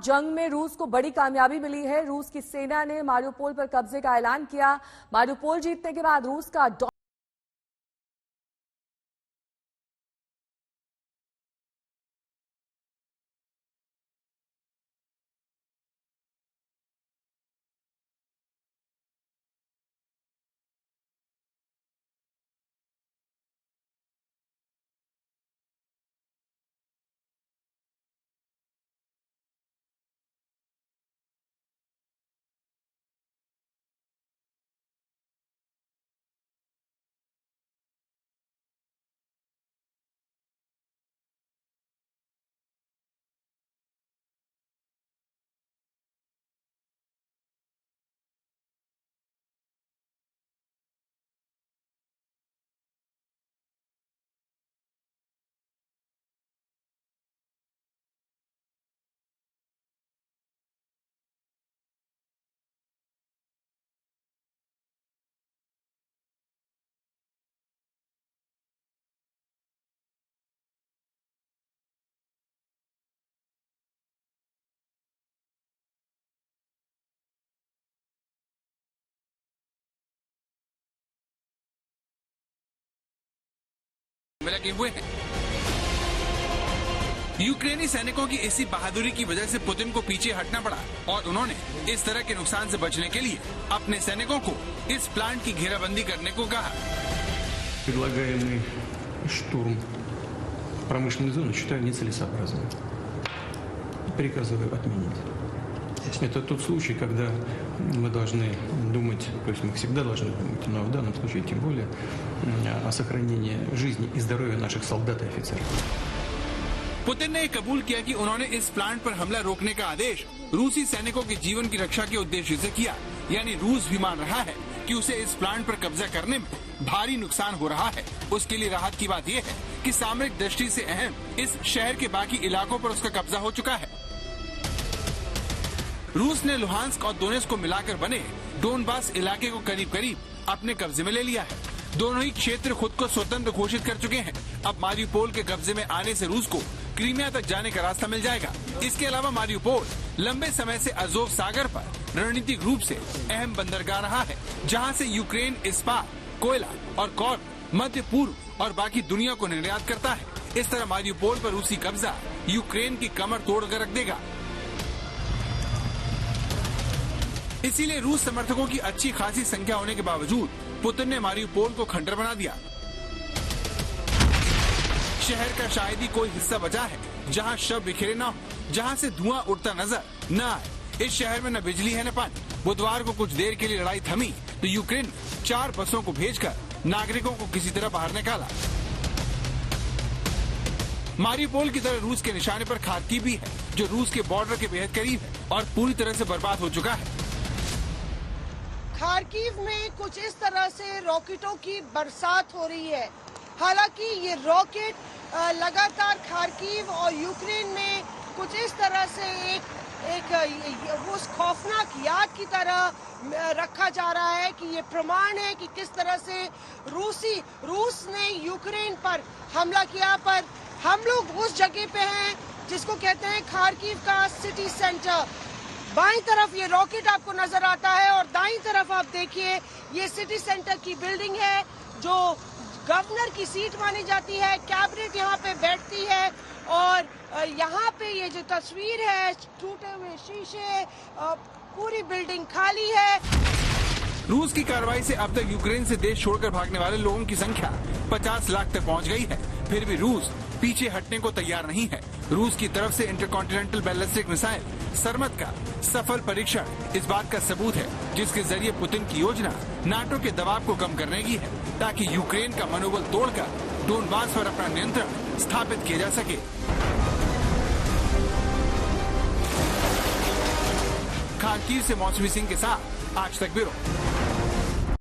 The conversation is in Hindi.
जंग में रूस को बड़ी कामयाबी मिली है। रूस की सेना ने मारिउपोल पर कब्जे का ऐलान किया। मारिउपोल जीतने के बाद रूस का लगे हुए हैं। यूक्रेनी सैनिकों की इसी बहादुरी की वजह से पुतिन को पीछे हटना पड़ा और उन्होंने इस तरह के नुकसान से बचने के लिए अपने सैनिकों को इस प्लांट की घेराबंदी करने को कहा। Предлагаемый штурм промышленной зоны считаю нецелесообразным. Приказываю отменить. Это тот случай, когда мы должны думать, то есть мы всегда должны думать, но в данном случае тем более о сохранении жизни и здоровья наших солдат и офицеров. पुतिन ने कबूल किया कि उन्होंने इस प्लांट पर हमला रोकने का आदेश रूसी सैनिकों के जीवन की रक्षा के उद्देश्य से किया। यानी रूस भी मान रहा है कि उसे इस प्लांट पर कब्जा करने में भारी नुकसान हो रहा है। उसके लिए राहत की बात यह है कि सामरिक दृष्टि से अहम इस शहर के बाकी इलाकों पर उसका कब्जा हो चुका है। रूस ने लुहांस्क और दोनेत्स्क को मिलाकर बने डोनबास इलाके को करीब करीब अपने कब्जे में ले लिया है। दोनों ही क्षेत्र खुद को स्वतंत्र घोषित कर चुके हैं। अब मारिउपोल के कब्जे में आने से रूस को क्रीमिया तक जाने का रास्ता मिल जाएगा। इसके अलावा मारिउपोल लंबे समय से अज़ोव सागर पर रणनीतिक रूप से अहम बंदरगाह रहा है, जहां से यूक्रेन इस्पात, कोयला और कॉर्क मध्य पूर्व और बाकी दुनिया को निर्यात करता है। इस तरह मारिउपोल पर रूसी कब्जा यूक्रेन की कमर तोड़कर रख देगा। इसीलिए रूस समर्थकों की अच्छी खासी संख्या होने के बावजूद पुतिन ने मारिउपोल को खंडर बना दिया। शहर का शायद ही कोई हिस्सा बचा है जहां शव बिखरे न हो, जहां से धुआं उड़ता नजर न आए। इस शहर में न बिजली है न पानी। बुधवार को कुछ देर के लिए लड़ाई थमी तो यूक्रेन 4 बसों को भेजकर नागरिकों को किसी तरह बाहर निकाला। मारिउपोल की तरह रूस के निशाने पर खार्किव भी है, जो रूस के बॉर्डर के बेहद करीब है और पूरी तरह से बर्बाद हो चुका है। खार्किव में कुछ इस तरह से रॉकेटों की बरसात हो रही है। हालांकि ये रॉकेट लगातार खार्किव और यूक्रेन में कुछ इस तरह से एक उस खौफनाक याद की तरह रखा जा रहा है कि ये प्रमाण है कि किस तरह से रूस ने यूक्रेन पर हमला किया। पर हम लोग उस जगह पे हैं जिसको कहते हैं खार्किव का सिटी सेंटर। बाईं तरफ ये रॉकेट आपको नजर आता है और दाईं तरफ आप देखिए ये सिटी सेंटर की बिल्डिंग है जो गवर्नर की सीट मानी जाती है। कैबिनेट यहाँ पे बैठती है और यहाँ पे ये जो तस्वीर है, टूटे हुए शीशे, पूरी बिल्डिंग खाली है। रूस की कार्रवाई से अब तक यूक्रेन से देश छोड़कर भागने वाले लोगों की संख्या 50 लाख तक पहुँच गई है। फिर भी रूस पीछे हटने को तैयार नहीं है। रूस की तरफ से इंटरकॉन्टिनेंटल बैलिस्टिक मिसाइल सरमत का सफल परीक्षण इस बात का सबूत है, जिसके जरिए पुतिन की योजना नाटो के दबाव को कम करने की है, ताकि यूक्रेन का मनोबल तोड़कर डोनबास पर अपना नियंत्रण स्थापित किया जा सके। खार्किव से मौसमी सिंह के साथ आज तक ब्यूरो।